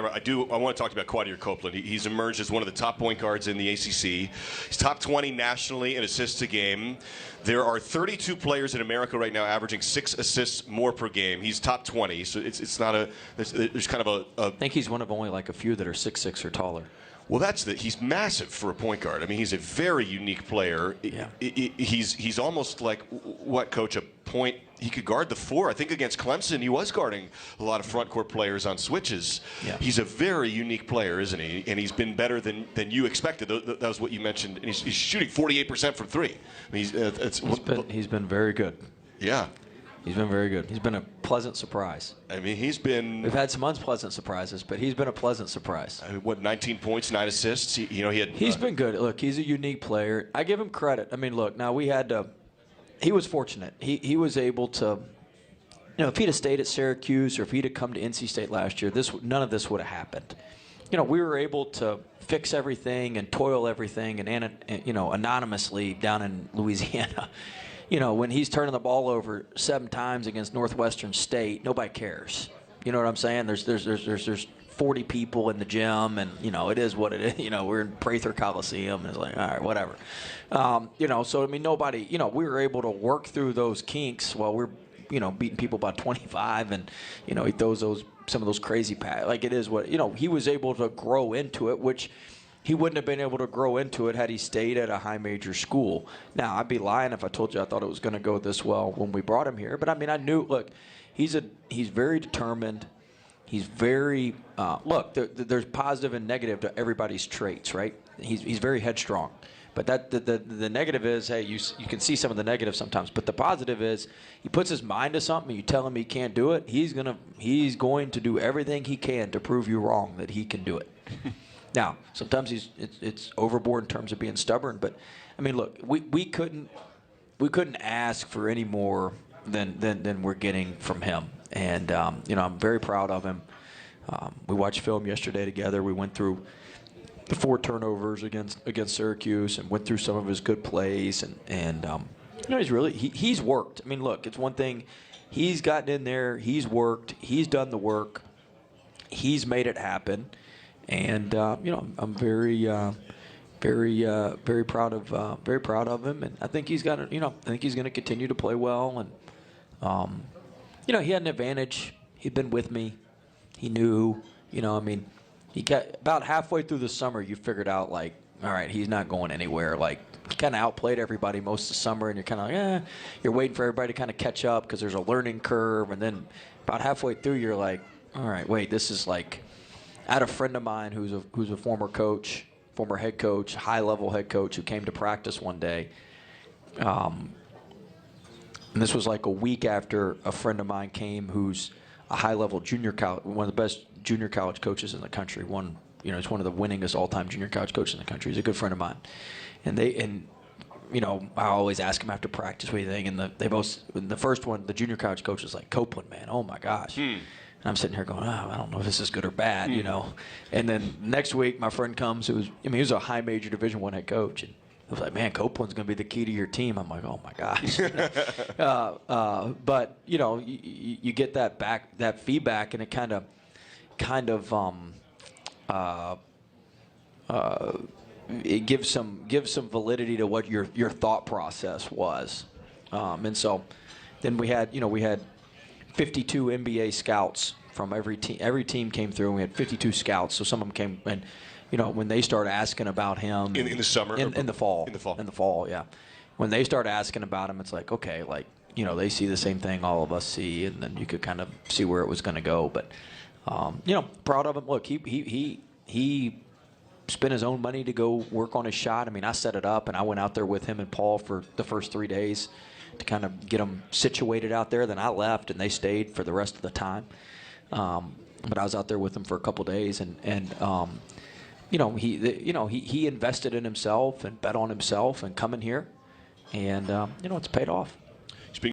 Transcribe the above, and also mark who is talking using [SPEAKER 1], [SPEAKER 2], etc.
[SPEAKER 1] whatever, I want to talk about Quadir Copeland. He's emerged as one of the top point guards in the ACC. He's top 20 nationally in assists a game. There are 32 players in America right now averaging 6 assists more per game. He's top 20, so it's not a there's kind of a.
[SPEAKER 2] I think he's one of only like a few that are 6'6" or taller.
[SPEAKER 1] Well, he's massive for a point guard. I mean, he's a very unique player.
[SPEAKER 2] Yeah.
[SPEAKER 1] He's almost like what, Coach, a point. He could guard the 4. I think against Clemson, he was guarding a lot of front court players on switches. Yeah. He's a very unique player, isn't he? And he's been better than you expected. That was what you mentioned. And he's shooting 48% from 3. I mean,
[SPEAKER 2] he's been very good.
[SPEAKER 1] Yeah.
[SPEAKER 2] He's been very good. He's been a pleasant surprise.
[SPEAKER 1] I mean, we've
[SPEAKER 2] had some unpleasant surprises, but he's been a pleasant surprise.
[SPEAKER 1] 19 points, 9 assists. He's
[SPEAKER 2] been good. Look, he's a unique player. I give him credit. I mean, look, now he was fortunate. He was able to, if he'd have stayed at Syracuse or if he'd have come to NC State last year, none of this would have happened. We were able to fix everything and toil everything and anonymously down in Louisiana. When he's turning the ball over 7 times against Northwestern State, nobody cares. You know what I'm saying? There's 40 people in the gym, and it is what it is. We're in Prather Coliseum, and it's like, all right, whatever. So I mean, nobody. We were able to work through those kinks while we're beating people by 25, and he throws some of those crazy passes. Like, it is what he was able to grow into it, which he wouldn't have been able to grow into it had he stayed at a high major school. Now, I'd be lying if I told you I thought it was going to go this well when we brought him here. But I mean, I knew. Look, he's very determined. He's very there's positive and negative to everybody's traits, right? He's very headstrong. But the negative is, hey, you can see some of the negative sometimes. But the positive is, he puts his mind to something. You tell him he can't do it. He's going to do everything he can to prove you wrong that he can do it. Now, sometimes it's overboard in terms of being stubborn, but I mean, look, we couldn't ask for any more than we're getting from him, and I'm very proud of him. We watched film yesterday together. We went through the 4 turnovers against Syracuse and went through some of his good plays, and he's worked. I mean, look, it's one thing, he's gotten in there, he's worked, he's done the work, he's made it happen. And I'm very proud of him, and I think he's got I think he's going to continue to play well, and he had an advantage. He'd been with me. He knew, he got about halfway through the summer. You figured out, like, all right, he's not going anywhere. Like, he kind of outplayed everybody most of the summer, and you're kind of like, you're waiting for everybody to kind of catch up because there's a learning curve, and then about halfway through, you're like, all right, wait, this is like. I had a friend of mine who's a former head coach, high-level head coach, who came to practice one day. And this was like a week after a friend of mine came who's a high-level junior college, one of the best junior college coaches in the country. He's one of the winningest all-time junior college coaches in the country. He's a good friend of mine. And I always ask him after practice, what do you think? And the first one, the junior college coach was like, Copeland, man, oh my gosh. And I'm sitting here going, I don't know if this is good or bad, And then next week, my friend comes, he was a high major Division I head coach, and I was like, man, Copeland's going to be the key to your team. I'm like, oh my gosh. But you get that feedback, and it kind of it gives some validity to what your thought process was, and so then we had 52 NBA scouts from every team. Every team came through, and we had 52 scouts. So some of them came, and when they started asking about him
[SPEAKER 1] in the summer,
[SPEAKER 2] in the fall, yeah. When they started asking about him, it's like, okay, like they see the same thing all of us see, and then you could kind of see where it was going to go. But proud of him. Look, he spent his own money to go work on his shot. I mean, I set it up, and I went out there with him and Paul for the first 3 days to kind of get them situated out there. Then I left, and they stayed for the rest of the time. But I was out there with them for a couple of days, and he invested in himself and bet on himself and coming here, and it's paid off.